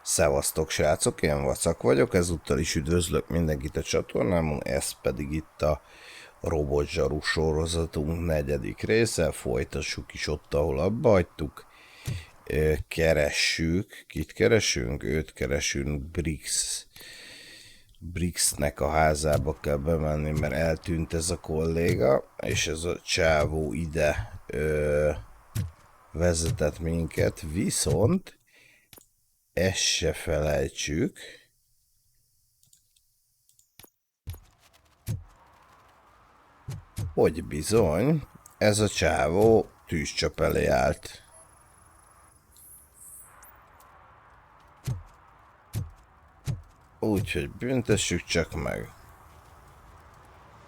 Szevasztok srácok, én Vacak vagyok, ezúttal is üdvözlök mindenkit a csatornámon, ez pedig itt a robotzsaru sorozatunk 4. része, folytassuk is ott, ahol abba hagytuk. Keressük, kit keresünk? Őt keresünk, Brixnek a házába kell bemenni, mert eltűnt ez a kolléga, és ez a csávó ide vezetett minket, viszont ezt se felejtsük, hogy bizony ez a csávó tűzcsap elé állt. Úgyhogy büntessük csak meg.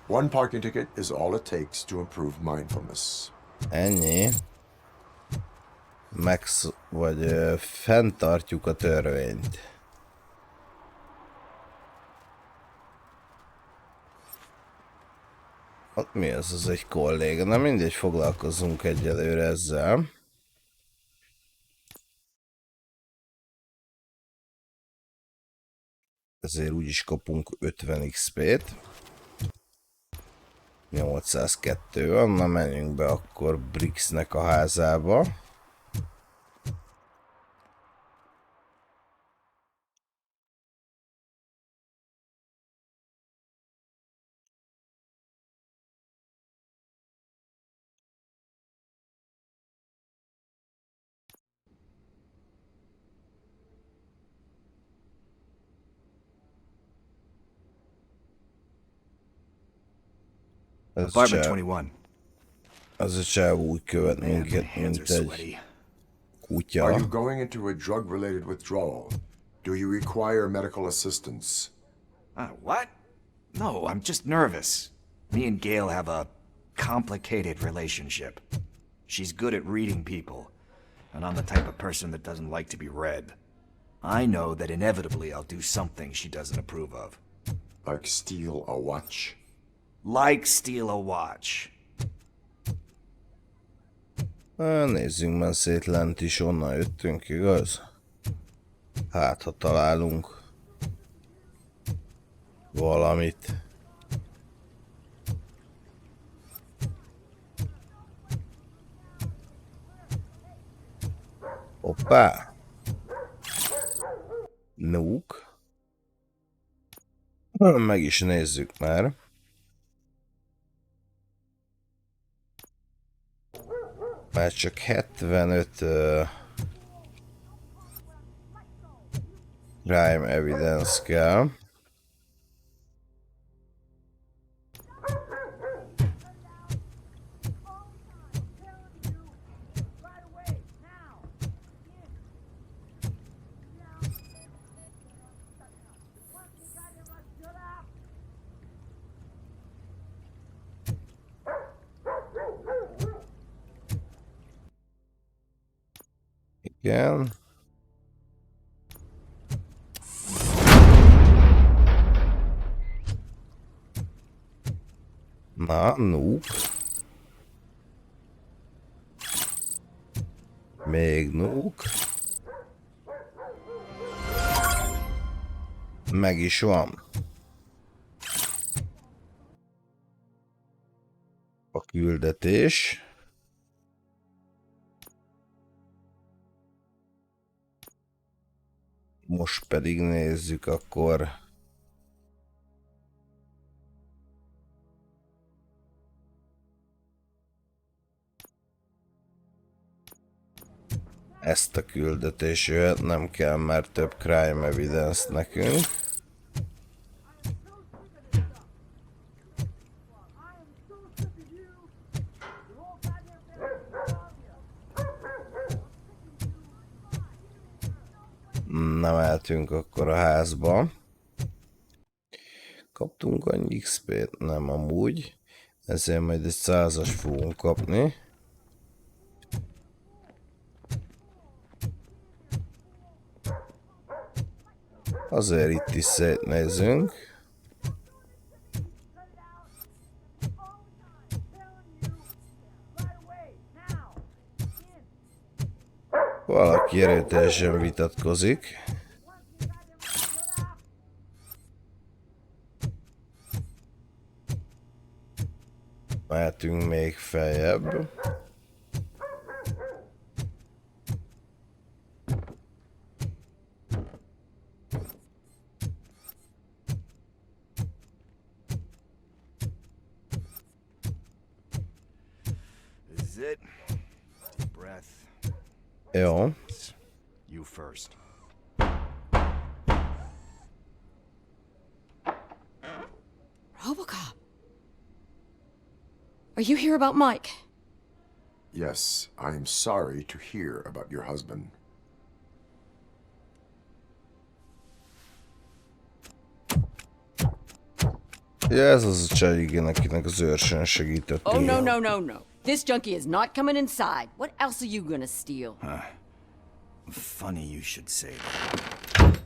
One parking ticket is all it takes to improve mindfulness. Ennyi. Fenntartjuk a törvényt. Ott mi az? Az egy kolléga. Na mindegy, foglalkozzunk egyelőre ezzel. Ezért úgyis kapunk 50 XP-t. 802 van, na menjünk be akkor Brixnek a házába. Apartment 21. Az a csáv úgy követ minket, mint egy kutya. Are you going into a drug-related withdrawal? Do you require medical assistance? What? No, I'm just nervous. Me and Gail have a complicated relationship. She's good at reading people, and I'm the type of person that doesn't like to be read. I know that inevitably I'll do something she doesn't approve of. Like steal a watch? Like steal a watch. Nézzünk már szét lent is, onnan jöttünk, igaz? Hát, ha találunk valamit. Hoppá! Núk. Meg is nézzük már. Már csak 75 crime evidence kell. Igen. Na, núk. Még núk. Meg is van. A küldetés. Most pedig nézzük akkor ezt a küldetését, nem kell már több crime evidence nekünk. Nem eltünk akkor a házba. Kaptunk annyi XP-t? Nem amúgy. Ezért majd egy 100-as fogunk kapni. Azért itt is szétnézünk. Valaki erőteljesen vitatkozik. Mehetünk még feljebb. This is it. Deep breath. Jó. You first. RoboCop. Are you here about Mike? Yes, I'm sorry to hear about your husband. Ja, ez az a csaj, igen, akinek az őrsön segített. Oh, no. This junkie is not coming inside. What else are you gonna steal? Funny you should say that.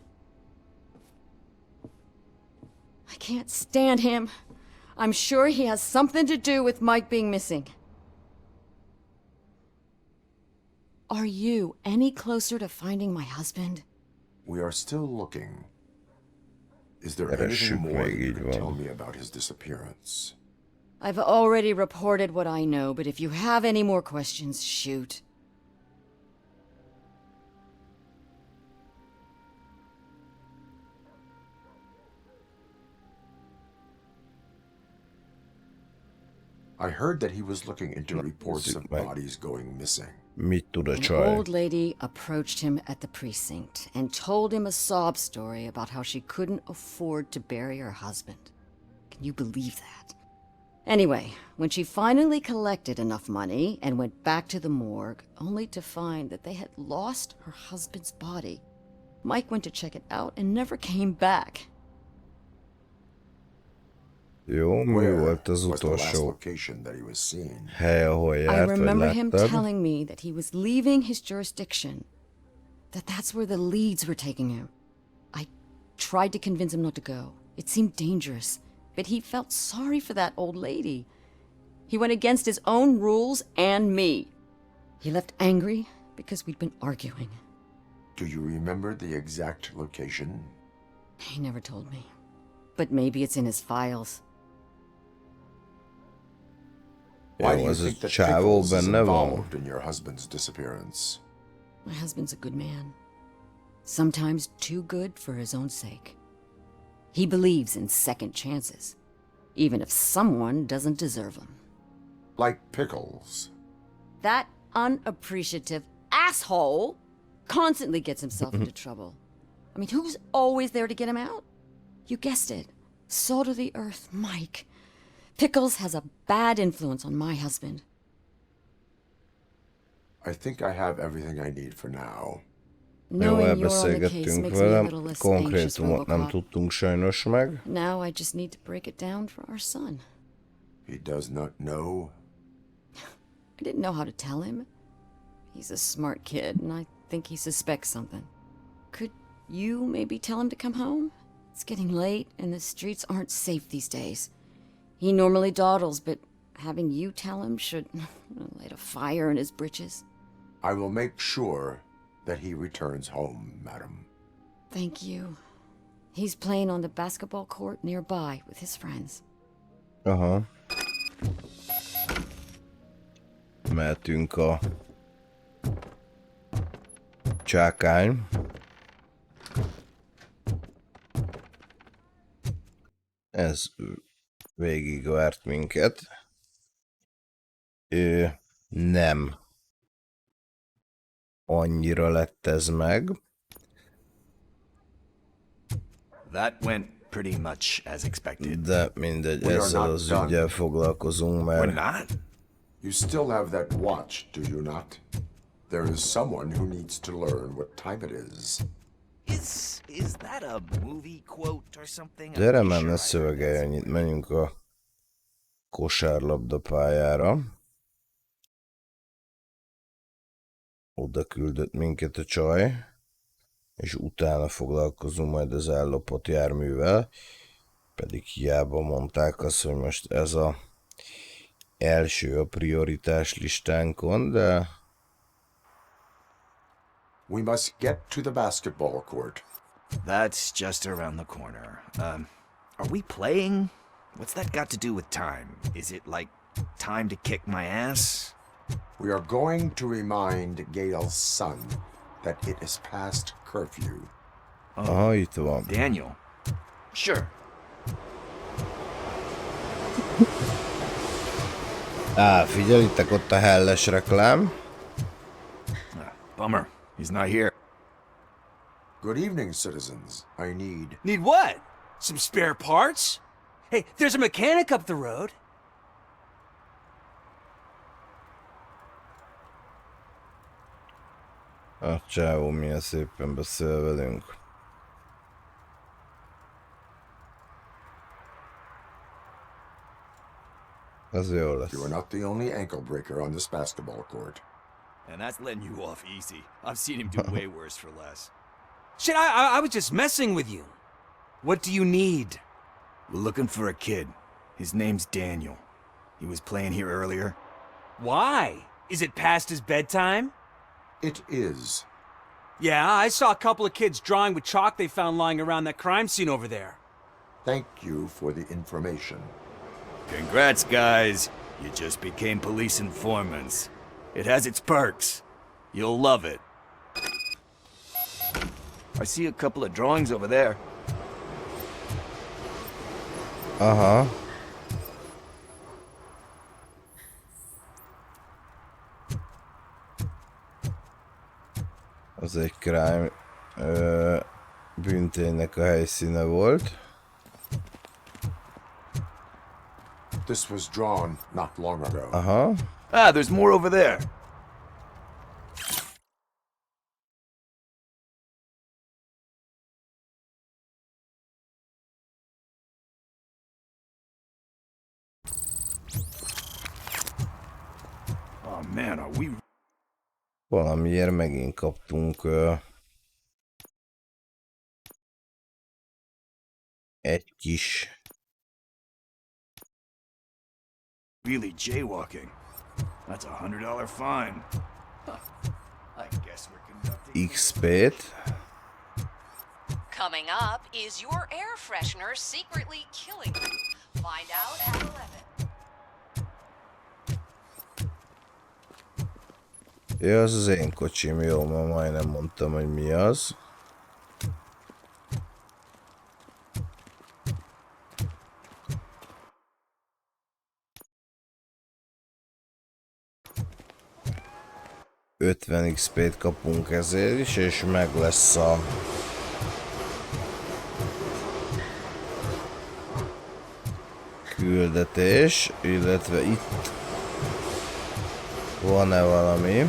I can't stand him. I'm sure he has something to do with Mike being missing. Are you any closer to finding my husband? We are still looking. Is there anything Keressük more még, you így can tell van. me about his disappearance? I've already reported what I know, but if you have any more questions, shoot. I heard that he was looking into reports is of it, Mike? bodies going missing. Mit tud a An csaj? old lady approached him at the precinct and told him a sob story about how she couldn't afford to bury her husband. Can you believe that? Anyway, when she finally collected enough money and went back to the morgue, only to find that they had lost her husband's body, Mike went to check it out and never came back. Jó, mi Where volt az was the last utolsó location that he was seen? hely, ahol I járt, vagy remember him láttad? telling me that he was leaving his jurisdiction, that that's where the leads were taking him. I tried to convince him not to go. It seemed dangerous, but he felt sorry for that old lady. He went against his own rules and me. He left angry because we'd been arguing. Do you remember the exact location? He never told me, but maybe it's in his files. Why do Jó, you az a think that csávó Pickles is benne van? involved in your husband's disappearance? My husband's a good man. Sometimes too good for his own sake. He believes in second chances, even if someone doesn't deserve them. Like Pickles. That unappreciative asshole constantly gets himself into trouble. I mean, who's always there to get him out? You guessed it. Salt of the earth, Mike. Pickles has a bad influence on my husband. I think I have everything I need for now. Jó, Knowing you're on the case elbeszélgettünk makes me a vele, little less anxious, konkrétumot nem RoboCop. tudtunk sajnos meg. Now I just need to break it down for our son. He does not know. I didn't know how to tell him. He's a smart kid, and I think he suspects something. Could you maybe tell him to come home? It's getting late, and the streets aren't safe these days. He normally dawdles, but having you tell him should light a fire in his britches. I will make sure that he returns home, madam. Thank you. He's playing on the basketball court nearby with his friends. Aha. Mehetünk a csákány. Ez végigvert minket. Nem annyira lett ez meg. That went pretty much as expected. De mindegy, We are ezzel not az done. ügyel foglalkozunk, We're mert not? You still have that watch, do you not? There is someone who needs to learn what time it is. Is that a movie quote or something? I'm gyere pretty már, sure ne I szövegelj annyit, menjünk a kosárlabda pályára. Oda küldött minket a csaj, és utána foglalkozunk majd az ellopott járművel, pedig hiába mondták azt, hogy most ez a első a prioritás listánkon, de We must get to the basketball court. That's just around the corner. Are we playing? What's that got to do with time? Is it like Time to kick my ass? We are going to remind Gail's son that it is past curfew. Aha, itt van. Daniel? Sure. Figyelitek, ott a helles reklám. Bummer. He's not here. Good evening, citizens. I need... Need what? Some spare parts? Hey, there's a mechanic up the road. A csávó milyen szépen beszél velünk. Ez jó lesz. You are not the only ankle breaker on this basketball court. And that's letting you off easy. I've seen him do way worse for less. Shit, I was just messing with you. What do you need? We're looking for a kid. His name's Daniel. He was playing here earlier. Why? Is it past his bedtime? It is. Yeah, I saw a couple of kids drawing with chalk they found lying around that crime scene over there. Thank you for the information. Congrats, guys. You just became police informants. It has its perks. You'll love it. I see a couple of drawings over there. Aha. Az egy crime bűnténynek a helyszíne volt. This was drawn not long ago. Aha. Ah, there's more over there. Oh man, are we... Valamiért megint kaptunk egy kis... really jaywalking? That's a $100 fine. I guess we're conducting... XP-t. Coming up, is your air freshener secretly killing you? Find out at 11. Ja, az az én kocsim, jó, ma majdnem mondtam, hogy mi az. $50 XP-t kapunk ezért is, és meg lesz a... küldetés, illetve itt van-e valami?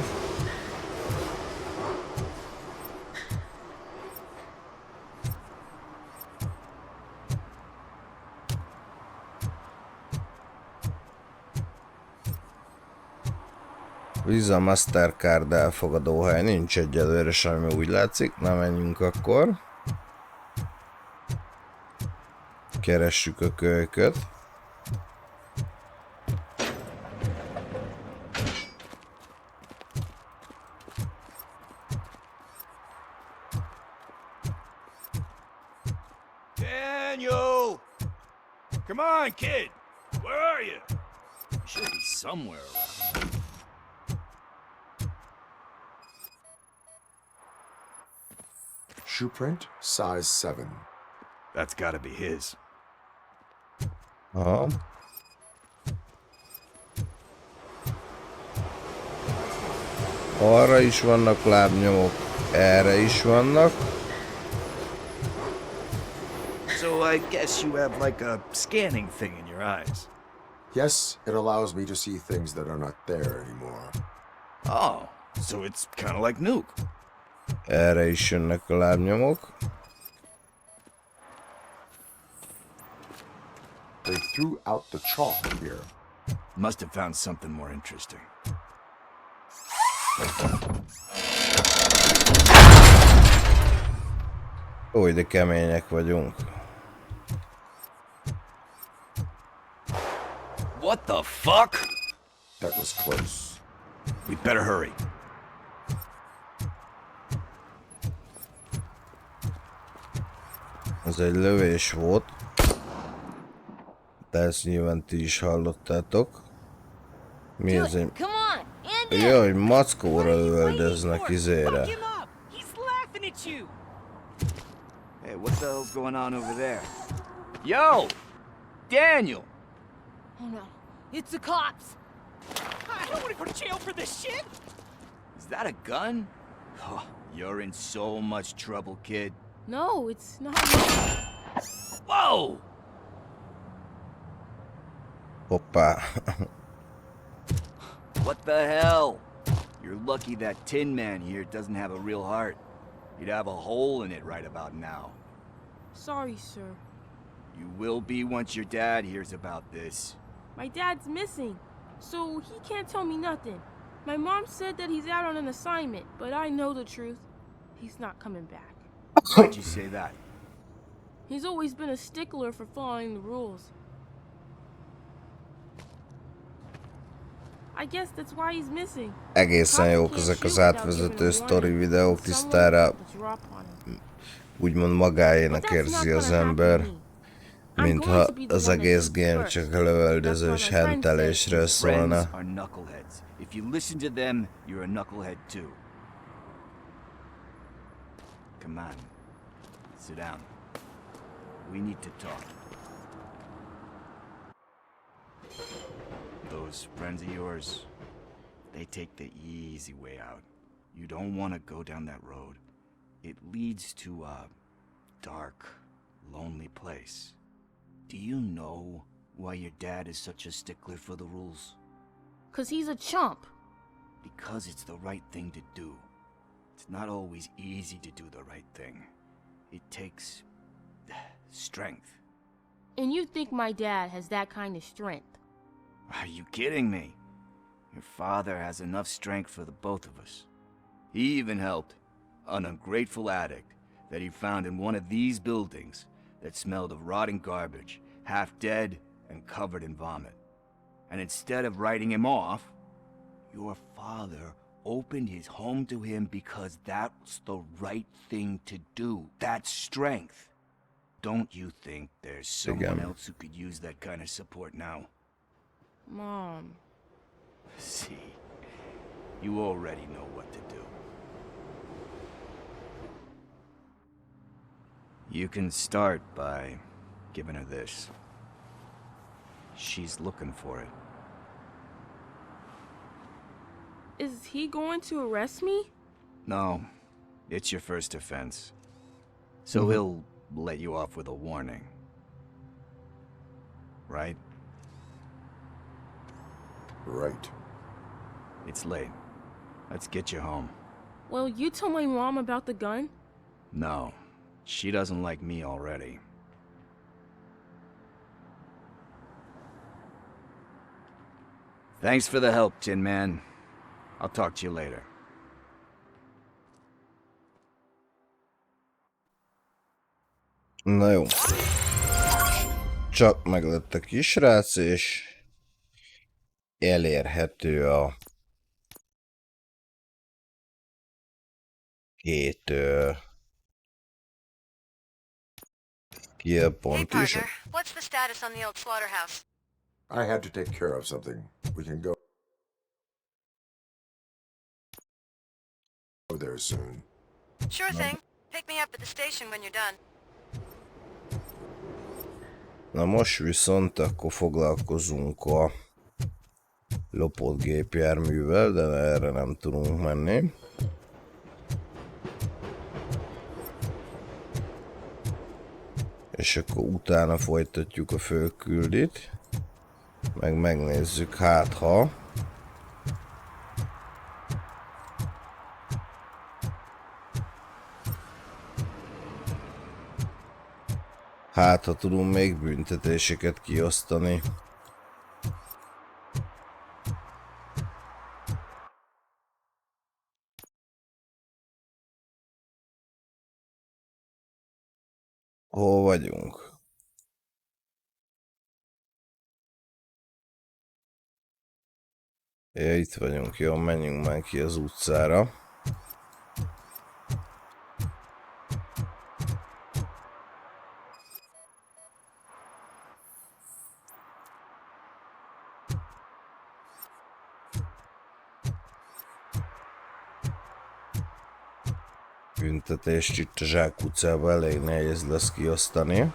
Visa Mastercard elfogadóhely nincs egyelőre semmi, úgy látszik. Na, menjünk akkor. Keressük a kölyköt. Daniel! Come on, kid! Where are you? You should be somewhere around. Shoe print, size 7. That's gotta be his. Aha. Arra is vannak lábnyomok, erre is vannak. So I guess you have like a scanning thing in your eyes. Yes, it allows me to see things that are not there anymore. Oh, so it's kind of like Nuke. Erre is jönnek a lábnyomok. They threw out the chalk here. Must have found something more interesting. Ó, de kemények vagyunk. What the fuck? That was close. We'd better hurry. Ez egy lövés volt. De ezt nyilván ti is hallottátok. Mi ez egy... Come on, end it. Jaj, mackóra lövöldöznek izére. Fuck him up! He's laughing at you! Hey, what the hell's going on over there? Yo! Daniel! Oh no, it's the cops. I don't want to go to jail for this shit! Is that a gun? Oh, you're in so much trouble, kid. No, it's not. Whoa! Hoppá. What the hell? You're lucky that Tin Man here doesn't have a real heart. He'd have a hole in it right about now. Sorry, sir. You will be once your dad hears about this. My dad's missing, so he can't tell me nothing. My mom said that he's out on an assignment, but I know the truth. He's not coming back. Why'd you say that? He's always been a stickler for following the rules. I guess that's why he's missing. Egészen jók ezek az átvezető sztori videók, tisztára úgymond magáénak érzi az ember, mintha az egész game csak a lövöldözős hentelésről szólna. If you listen to them, you're a knucklehead too. Come on. Sit down. We need to talk. Those friends of yours, they take the easy way out. You don't want to go down that road. It leads to a dark, lonely place. Do you know why your dad is such a stickler for the rules? 'Cause he's a chump. Because it's the right thing to do. It's not always easy to do the right thing. It takes strength. And you think my dad has that kind of strength? Are you kidding me? Your father has enough strength for the both of us. He even helped an ungrateful addict that he found in one of these buildings that smelled of rotting garbage, half dead and covered in vomit. And instead of writing him off, your father opened his home to him because that's the right thing to do. That's strength. Don't you think there's someone else who could use that kind of support now? Mom. See, you already know what to do. You can start by giving her this. She's looking for it. Is he going to arrest me? No, it's your first offense. So he'll let you off with a warning. Right? Right. It's late. Let's get you home. Well, you tell my mom about the gun? No, she doesn't like me already. Thanks for the help, Tin Man. I'll talk to you later. Na jó. Csak meglett a kisrác, és elérhető a két kielpont is. What's the status on the old slaughterhouse? I had to take care of something. We can go there soon. Sure thing. Pick me up at the station when you're done. Na most viszont akkor foglalkozunk a lopott gépjárművel, de erre nem tudunk menni. És akkor utána folytatjuk a főküldit, meg megnézzük, hát ha tudunk még büntetéseket kiosztani. Hol vagyunk? Ja, itt vagyunk, jó, menjünk már ki az utcára. büntetést itt a zsákutcában elég nehéz lesz kiosztani.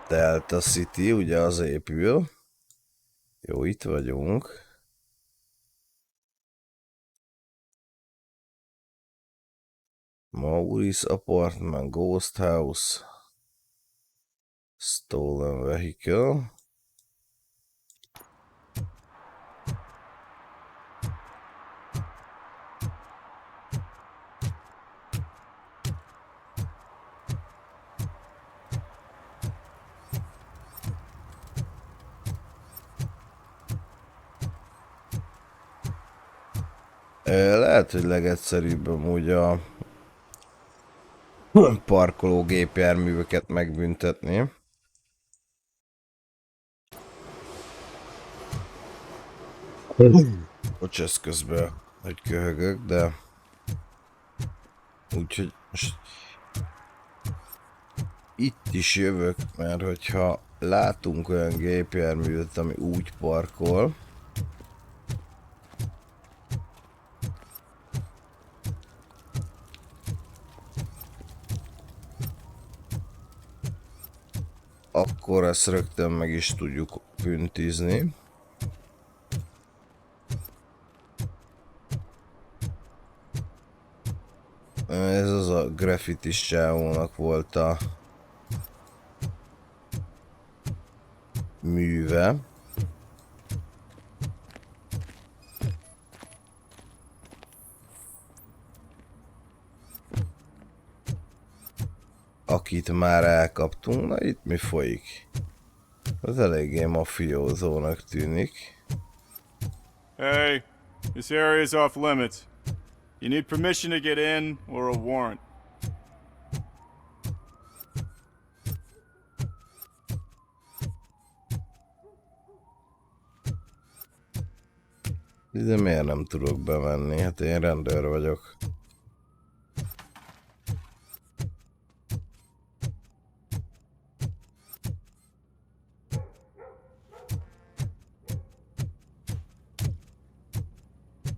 Delta City, ugye az épül. Jó, itt vagyunk. Maurice Apartment, Ghost House, Stolen Vehicle. Lehet, hogy legegyszerűbb amúgy a parkoló gépjárműveket megbüntetni. Bocsász közben, hogy köhögök, de úgyhogy most itt is jövök, mert hogyha látunk olyan gépjárművet, ami úgy parkol, akkor ezt rögtön meg is tudjuk büntizni. Ez az a graffitis csávónak volt a műve. Akit már elkaptunk, na itt mi folyik? Ez eléggé mafiózónak tűnik. Hey, this area is off limits. You need permission to get in or a warrant. De miért nem tudok bemenni? Hát én rendőr vagyok.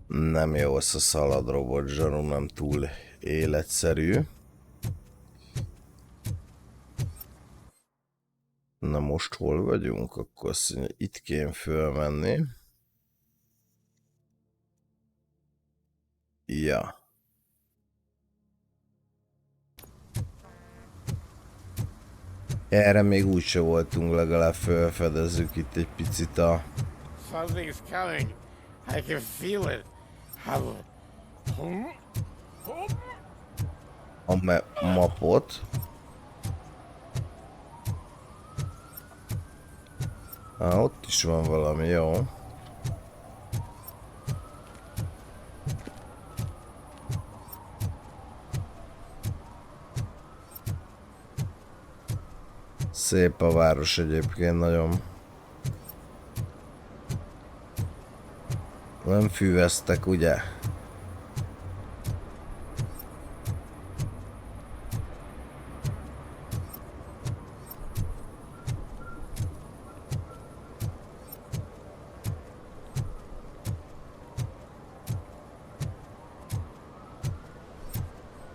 Nem jó az a szalad robotzsaru, nem túl életszerű. Na most hol vagyunk? Akkor azt mondja, itt kéne fölmenni. Ja. Erre még úgyse voltunk, legalább felfedezzük itt egy picit a... Something's coming. I can feel it. A mapot. Ott is van valami, jó. Szép a város egyébként, nagyon. Nem fűveztek, ugye?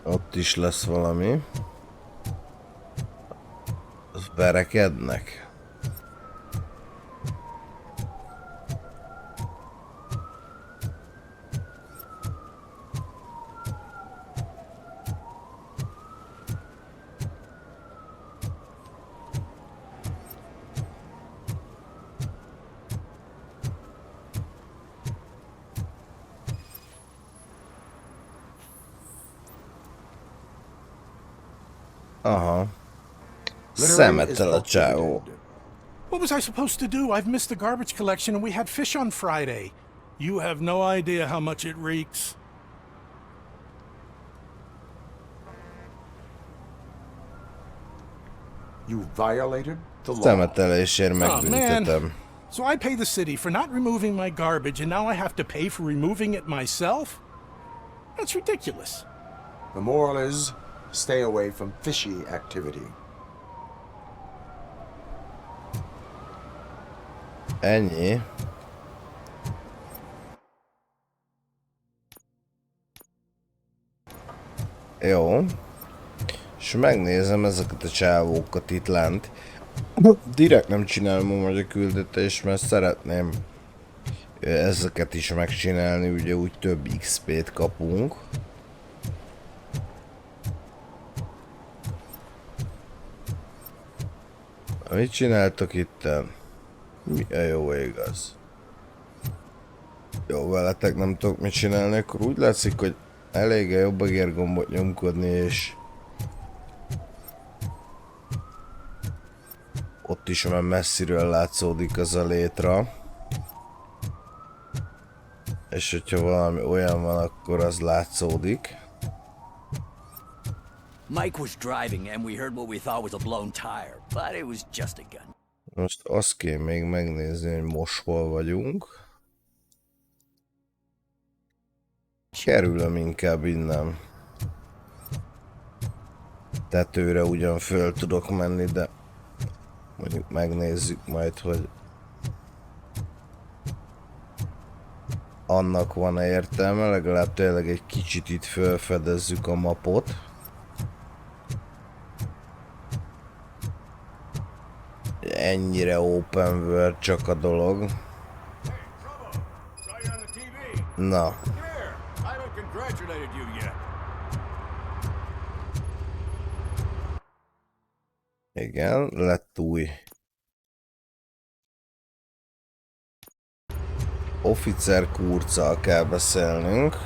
Ott is lesz valami. Verekednek. Aha. Szemetel a csávó. What was I supposed to do? I've missed the garbage collection and we had fish on Friday. You have no idea how much it reeks. You violated the law. Szemetelésért megbüntetem. So I pay the city for not removing my garbage and now I have to pay for removing it myself? That's ridiculous. The moral is, stay away from fishy activity. Ennyi. Jó. És megnézem ezeket a csávókat itt lent. Direkt nem csinálom majd a küldetést, mert szeretném ezeket is megcsinálni, ugye úgy több XP-t kapunk. Mit csináltok itten? Mi a jó igaz? Jó, veletek nem tudok mit csinálni, akkor úgy látszik, hogy elég a jobb egérgombot nyomkodni, és ott is már messziről látszódik az a létra. És hogyha valami olyan van, akkor az látszódik. Mike was driving and we heard what we thought was a blown tire, but it was just a gun. Most azt kell még megnézni, hogy most hol vagyunk. Kerülöm inkább innen. Tetőre ugyan föl tudok menni, de mondjuk megnézzük majd, hogy annak van-e értelme, legalább tényleg egy kicsit itt felfedezzük a mapot. Ennyire open world csak a dolog. Na. Igen, lett új. Officer Kurccal kell beszélnünk.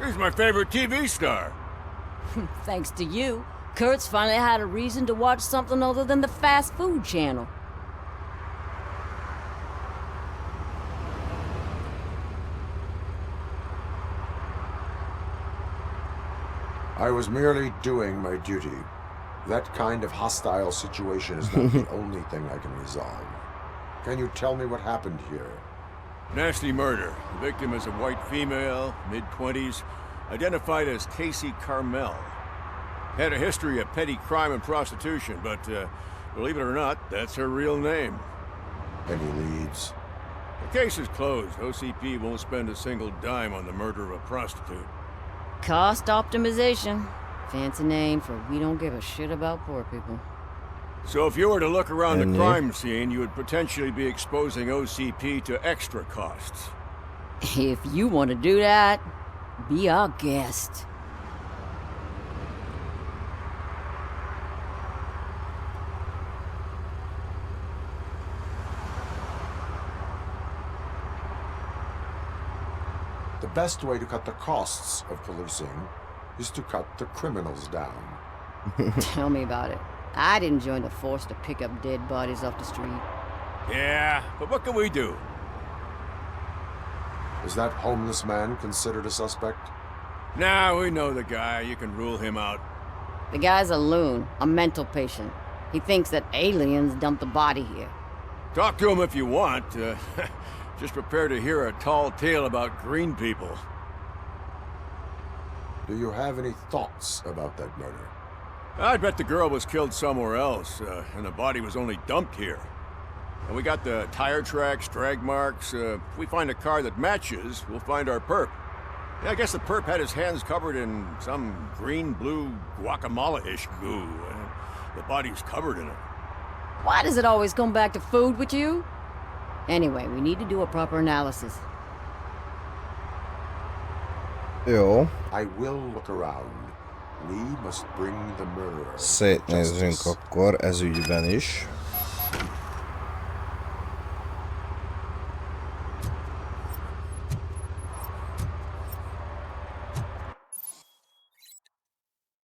He's my favorite TV star. Thanks to you, Kurt's finally had a reason to watch something other than the fast food channel. I was merely doing my duty. That kind of hostile situation is not the only thing I can resolve. Can you tell me what happened here? Nasty murder. The victim is a white female, mid-20s, identified as Casey Carmel. Had a history of petty crime and prostitution, but believe it or not, that's her real name. Any leads? The case is closed. OCP won't spend a single dime on the murder of a prostitute. Cost optimization. Fancy name for we don't give a shit about poor people. So if you were to look around the crime scene, you would potentially be exposing OCP to extra costs. If you want to do that, be our guest. The best way to cut the costs of policing is to cut the criminals down. Tell me about it. I didn't join the force to pick up dead bodies off the street. Yeah, but what can we do? Is that homeless man considered a suspect? Nah, we know the guy. You can rule him out. The guy's a loon, a mental patient. He thinks that aliens dumped the body here. Talk to him if you want. Just prepare to hear a tall tale about green people. Do you have any thoughts about that murder? I bet the girl was killed somewhere else, and the body was only dumped here. And we got the tire tracks, drag marks. If we find a car that matches, we'll find our perp. Yeah, I guess the perp had his hands covered in some green-blue guacamole-ish goo. The body's covered in it. Why does it always come back to food with you? Anyway, we need to do a proper analysis. Jó. I will look around. We must bring the murderer. Szétnézzünk akkor ez ügyben is.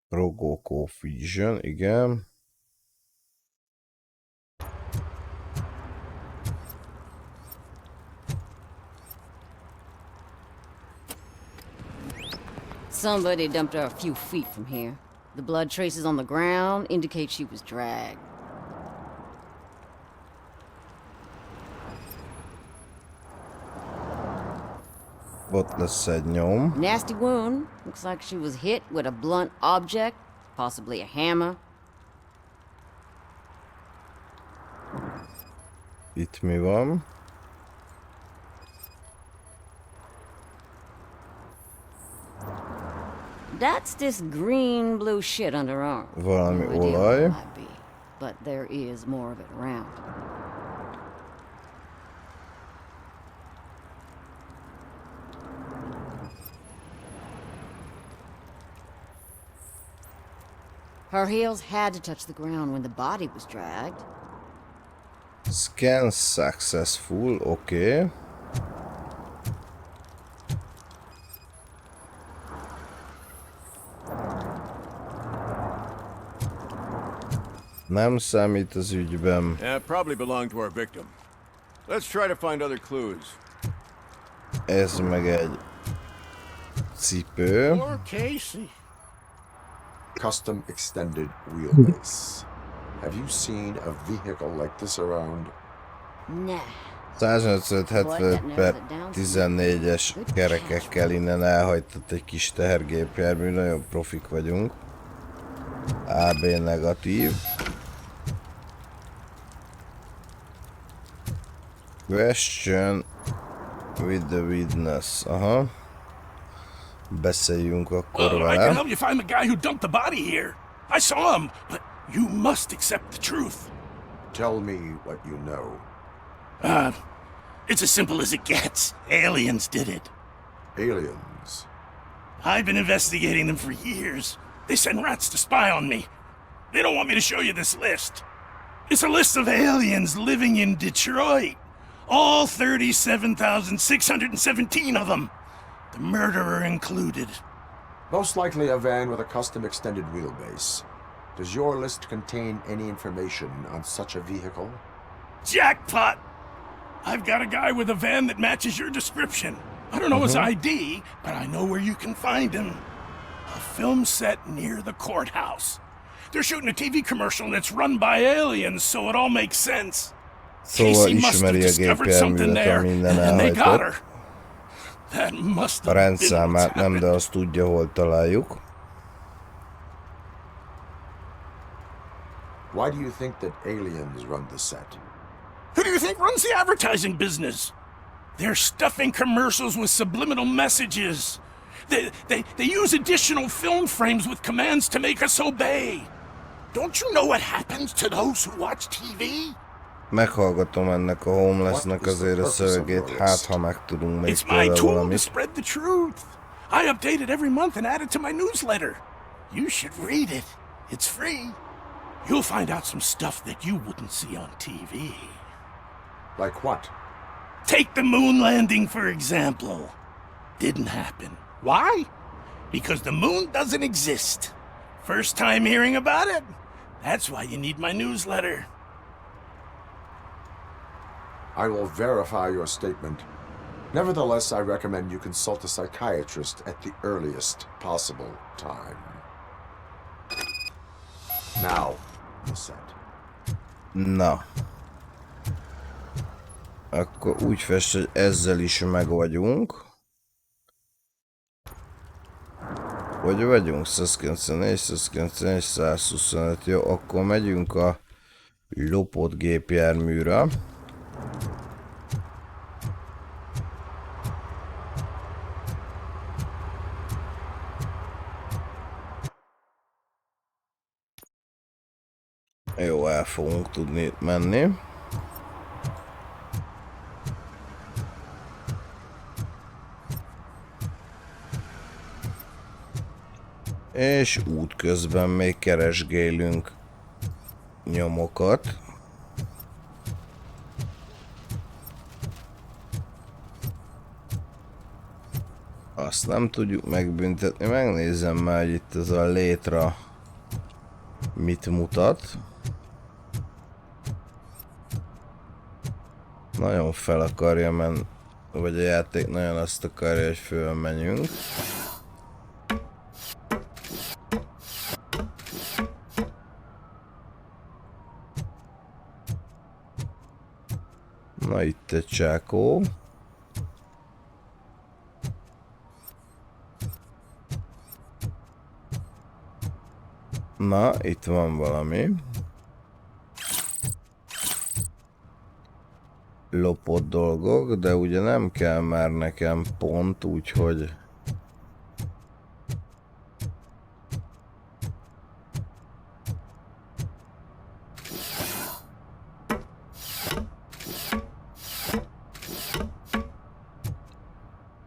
RoboCop Vision, igen. Somebody dumped her a few feet from here. The blood traces on the ground indicate she was dragged. Ott lesz egy nyom. Nasty wound. Looks like she was hit with a blunt object, possibly a hammer. Itt mi van? That's this green blue shit under her arm. Valami No idea what olaj. it might be, but there is more of it around. Her heels had to touch the ground when the body was dragged. Scan successful, oké. Nem számít az ügyben. Yeah, probably belonged to our victim. Let's try to find other clues. Ez meg egy cipő. Poor Casey. Custom extended wheelbase. Have you seen a vehicle like this around? Nah. 185/14-es kerekekkel innen elhagytott egy kis tehergépjármű, nagyon profik vagyunk. AB negatív. Question with the witness. Aha. Beszéljünk akkor I can vele. help you find the guy who dumped the body here. I saw him, but you must accept the truth. Tell me what you know. It's as simple as it gets. Aliens did it. Aliens? I've been investigating them for years. They send rats to spy on me. They don't want me to show you this list. It's a list of aliens living in Detroit. All 37,617 of them. The murderer included. Most likely a van with a custom extended wheelbase. Does your list contain any information on such a vehicle? Jackpot! I've got a guy with a van that matches your description. I don't know his ID, but I know where you can find him. A film set near the courthouse. They're shooting a TV commercial and it's run by aliens, so it all makes sense. Szóval Casey must have ismeri a discovered something gépjárművet, there, ami innen and they got elhajtott. her. That must A have been what's rendszámát nem, de happened. azt tudja, hol találjuk. Why do you think that aliens run the set? Who do you think runs the advertising business? They're stuffing commercials with subliminal messages. They use additional film frames with commands to make us obey. Don't you know what happens to those who watch TV? Meghallgatom ennek a homelessnek azért a szövegét, hát ha megtudunk még It's my tőle tool to valamit. spread the truth. I update it every month and add it to my newsletter. You should read it. It's free. You'll find out some stuff that you wouldn't see on TV. Like what? Take the moon landing, for example. Didn't happen. Why? Because the moon doesn't exist. First time hearing about it? That's why you need my newsletter. I will verify your statement. Nevertheless, I recommend you consult a psychiatrist at the earliest possible time. Now, the set. Na. Akkor úgy fest, hogy ezzel is meg vagyunk. Hogy vagyunk? 194, 194, 125. Jó, akkor megyünk a lopott gépjárműre. Jó, el fogunk tudni menni. És útközben még keresgélünk nyomokat. Azt nem tudjuk megbüntetni. Megnézem már, hogy itt ez a létra mit mutat. Nagyon fel akarja menni, vagy a játék nagyon azt akarja, hogy fölmenjünk. Na itt egy csákó. Na, itt van valami. lopott dolgok, de ugye nem kell már nekem pont, úgyhogy...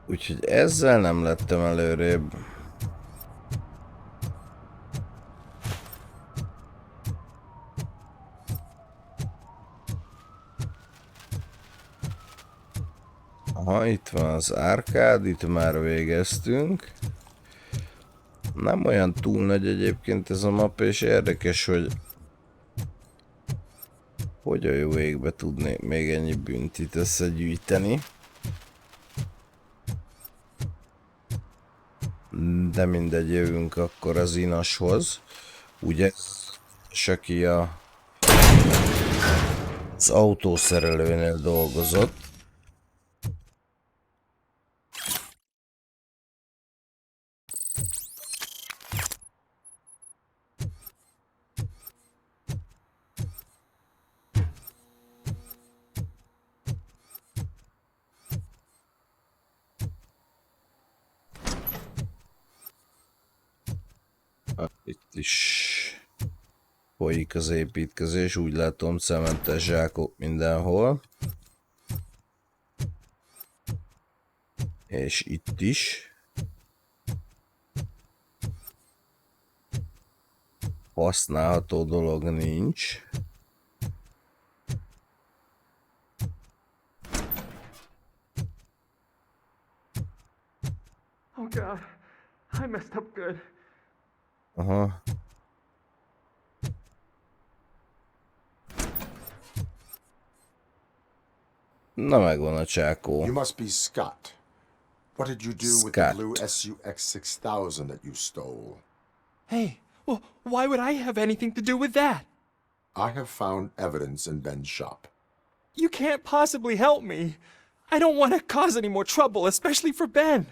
Úgyhogy ezzel nem lettem előrébb. Aha, itt van az árkád, itt már végeztünk. Nem olyan túl nagy egyébként ez a map, és érdekes, hogy a jó égbe tudnék még ennyi büntit összegyűjteni. De mindegy, jövünk akkor az inashoz. Ugye, és aki az autószerelőnél dolgozott. Itt is folyik az építkezés, úgy látom, cementes zsákok mindenhol. És itt is. Használható dolog nincs. Oh God, I messed up good. Aha. Na, megvan a csákó. You must be Scott. What did you do with the blue SUX 6000 that you stole? Hey, well, why would I have anything to do with that? I have found evidence in Ben's shop. You can't possibly help me. I don't want to cause any more trouble, especially for Ben.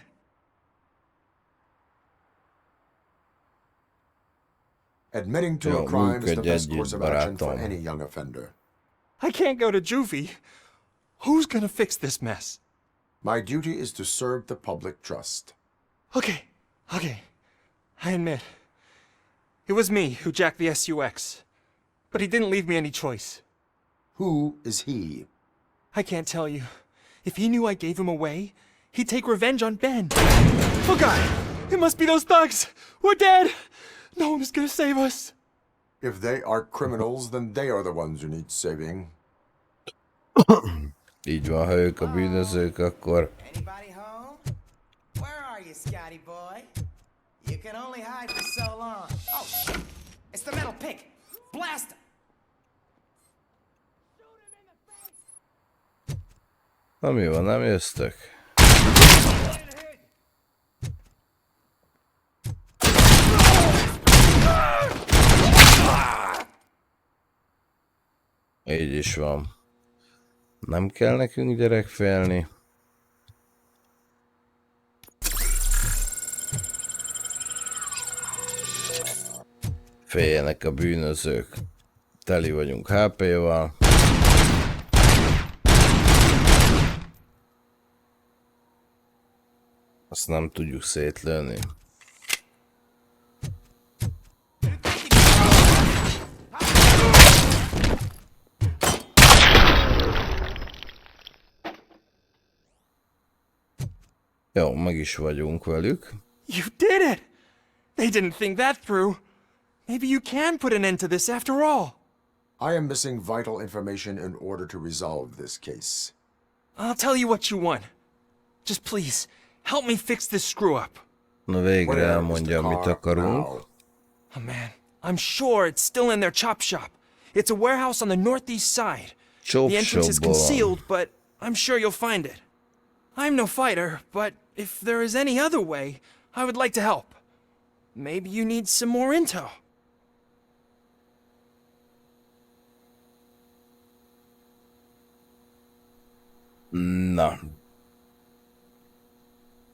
Admitting to a crime is the best course of action for any young offender. I can't go to juvie. Who's gonna fix this mess? My duty is to serve the public trust. Okay. I admit. It was me who jacked the SUX. But he didn't leave me any choice. Who is he? I can't tell you. If he knew I gave him away, he'd take revenge on Ben. Oh God! It must be those thugs! We're dead! No one is gonna save us. If they are criminals, then they are the ones who need saving. Így van, ha ők a bűnözők, akkor... Anybody home? Where are you, Scotty boy? You can only hide for so long. Oh, it's the metal pick. Blast him! Na mi van, nem jöztök? Így is van. Nem kell nekünk gyerek félni. Féljenek a bűnözők. Teli vagyunk HP-val. Azt nem tudjuk szétlőni. Jó, meg is vagyunk velük. You did it! They didn't think that through. Maybe you can put an end to this after all. I am missing vital information in order to resolve this case. I'll tell you what you want. Just please, help me fix this screw-up. Na végre elmondja, amit akarunk. Oh man, I'm sure it's still in their chop shop. It's a warehouse on the northeast side. The entrance is concealed, but I'm sure you'll find it. I'm no fighter, but if there is any other way, I would like to help. Maybe you need some more intel. Na.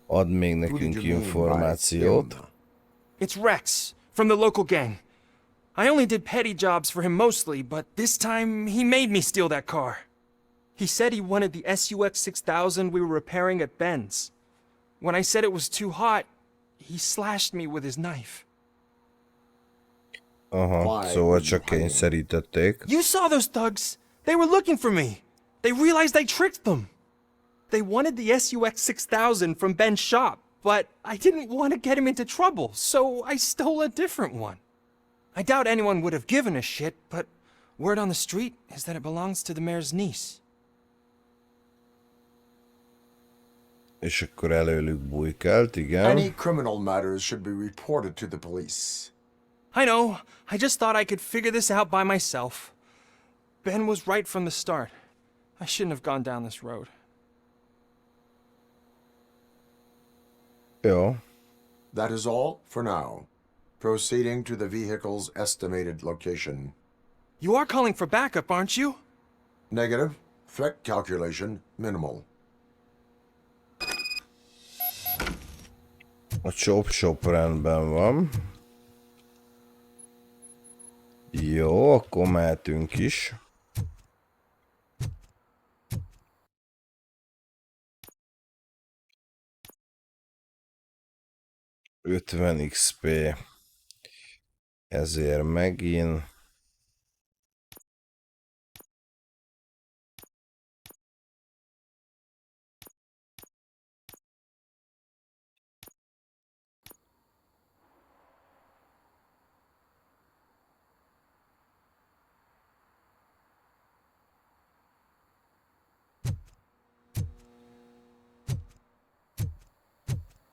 Add még nekünk információt. It's Rex, from the local gang. I only did petty jobs for him mostly, but this time he made me steal that car. He said he wanted the SUX 6000 we were repairing at Ben's. When I said it was too hot, he slashed me with his knife. Aha, szóval csak kényszerítették. You saw those thugs. They were looking for me. They realized I tricked them. They wanted the SUX 6000 from Ben's shop, but I didn't want to get him into trouble, so I stole a different one. I doubt anyone would have given a shit, but word on the street is that it belongs to the mayor's niece. És akkor előlük bujkált, igen. Any criminal matters should be reported to the police. I know. I just thought I could figure this out by myself. Ben was right from the start. I shouldn't have gone down this road. Jó. That is all for now. Proceeding to the vehicle's estimated location. You are calling for backup, aren't you? Negative. Threat calculation minimal. A chop rendben van. Jó, akkor mehetünk is. $50 XP. Ezért megint.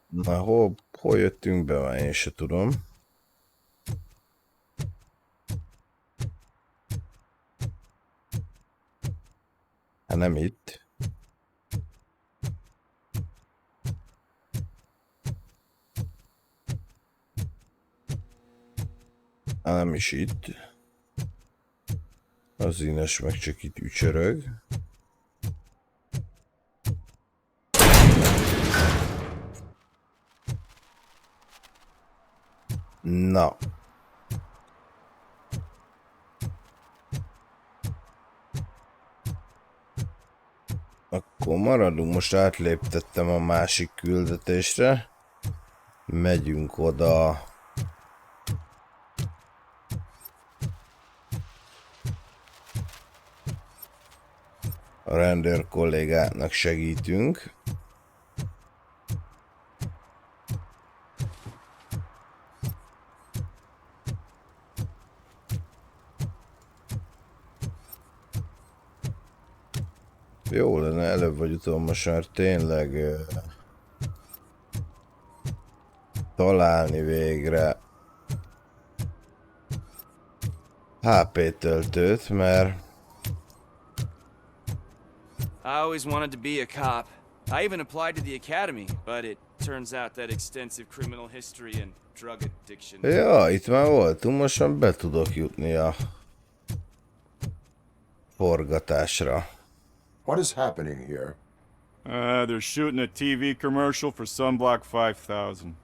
Na, hol jöttünk be? Már én se tudom. Hát nem itt. Hát nem is itt. Az Ines meg csak itt ücsörög. Na. Akkor maradunk, most átléptettem a másik küldetésre. Megyünk oda. A rendőr kollégáknak segítünk. Jó lenne, előbb vagy utóbb most már tényleg találni végre HP töltőt, mert I always wanted to be a cop. I even applied to the academy, but it turns out that extensive criminal history and drug addiction. ja, itt már voltunk, most már be tudok jutni a forgatásra. What is happening here? They're shooting a TV commercial for Sunblock 5000.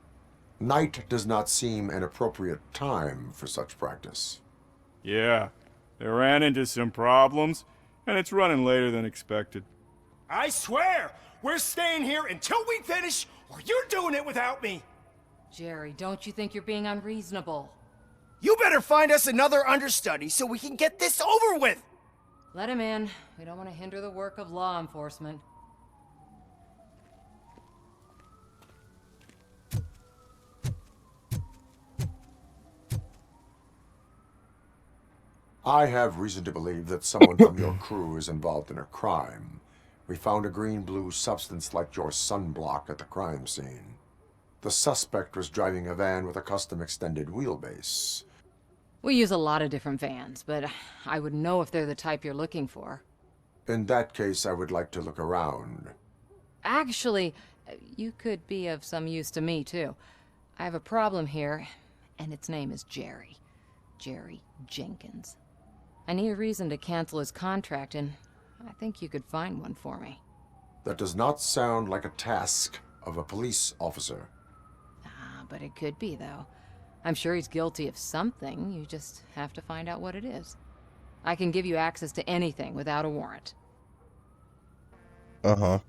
Night does not seem an appropriate time for such practice. Yeah, they ran into some problems, and it's running later than expected. I swear, we're staying here until we finish, or you're doing it without me. Jerry, don't you think you're being unreasonable? You better find us another understudy so we can get this over with! Let him in. We don't want to hinder the work of law enforcement. I have reason to believe that someone from your crew is involved in a crime. We found a green-blue substance like your sunblock at the crime scene. The suspect was driving a van with a custom extended wheelbase. We use a lot of different vans, but I wouldn't know if they're the type you're looking for. In that case, I would like to look around. Actually, you could be of some use to me, too. I have a problem here, and its name is Jerry. Jerry Jenkins. I need a reason to cancel his contract, and I think you could find one for me. That does not sound like a task of a police officer. Ah, but it could be, though. I'm sure he's guilty of something. You just have to find out what it is. I can give you access to anything without a warrant. Aha.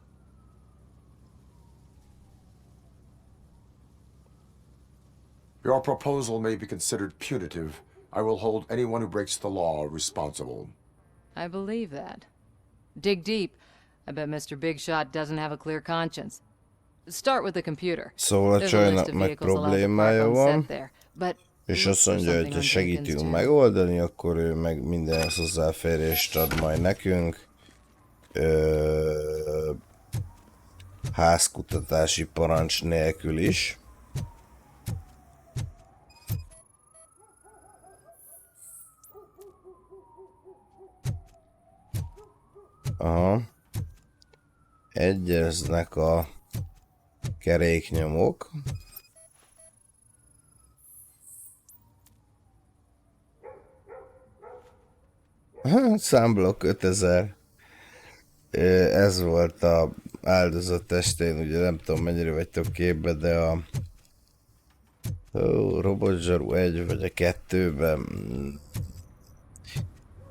Your proposal may be considered punitive. I will hold anyone who breaks the law responsible. I believe that. Dig deep. I bet Mr. Big Shot doesn't have a clear conscience. Start with the computer. Szóval a csajnak meg problémája van, és azt mondja, hogy ha segítünk megoldani, akkor ő meg mindenhez hozzáférést ad majd nekünk. Házkutatási parancs nélkül is. Aha. Egyeznek a keréknyomok. Számblok 5000. Ez volt a áldozat testén, ugye nem tudom mennyire vagytok képbe, de a robotzsaru 1 vagy a 2-ben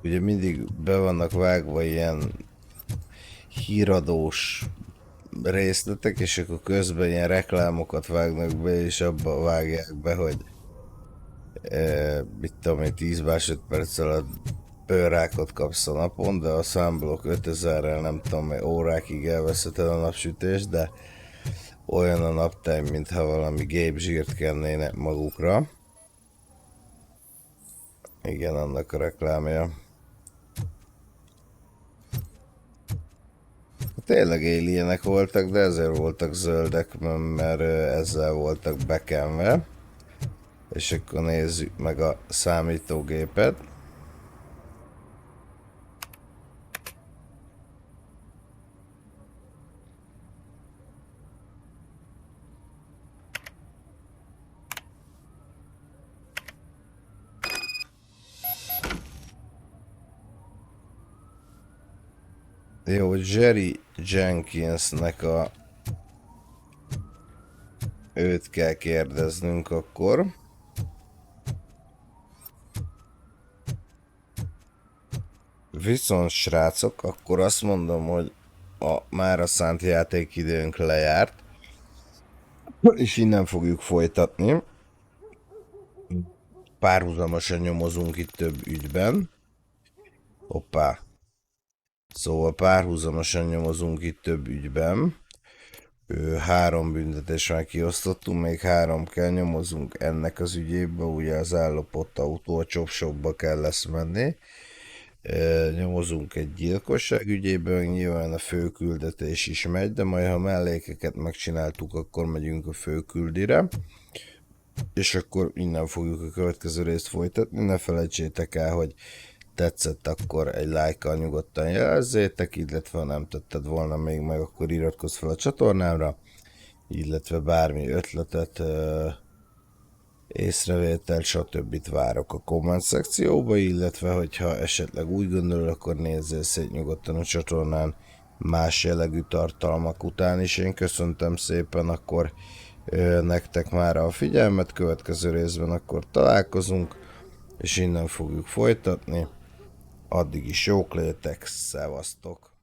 ugye mindig be vannak vágva ilyen híradós részletek, és akkor közben ilyen reklámokat vágnak be, és abba vágják be, hogy mit tudom én, 10 másodperc alatt bőrrákot kapsz a napon, de a számblok 5000-rel nem tudom, órákig elveszheted a napsütés, de olyan a naptime, mintha valami gépzsírt kennének magukra. Igen, annak a reklámja. Tényleg alienek voltak, de ezért voltak zöldek, mert ezzel voltak bekenve. És akkor nézzük meg a számítógépet. Jó, Jerry Jenkinsnek őt kell kérdeznünk akkor. Viszont srácok, akkor azt mondom, hogy a mára szánt játékidőnk lejárt. És innen fogjuk folytatni. Párhuzamosan nyomozunk itt több ügyben. Hoppá. Szóval párhuzamosan nyomozunk itt több ügyben. 3 büntetés már kiosztottunk, még 3 kell nyomozunk ennek az ügyébe, ugye az ellopott autó, a chopshopba kell lesz menni. Nyomozunk egy gyilkosság ügyében, nyilván a főküldetés is megy, de majd ha mellékeket megcsináltuk, akkor megyünk a főküldire. És akkor innen fogjuk a következő részt folytatni, ne felejtsétek el, hogy tetszett, akkor egy lájkkal nyugodtan jelezzétek, illetve ha nem tetted volna még meg, akkor iratkozz fel a csatornámra, illetve bármi ötletet, észrevételt, stb. Várok a komment szekcióba, illetve hogyha esetleg úgy gondolod, akkor nézzél szét nyugodtan a csatornán más jellegű tartalmak után is. Én köszöntem szépen akkor nektek már a figyelmet, következő részben akkor találkozunk, és innen fogjuk folytatni. Addig is jók legyetek, szevasztok!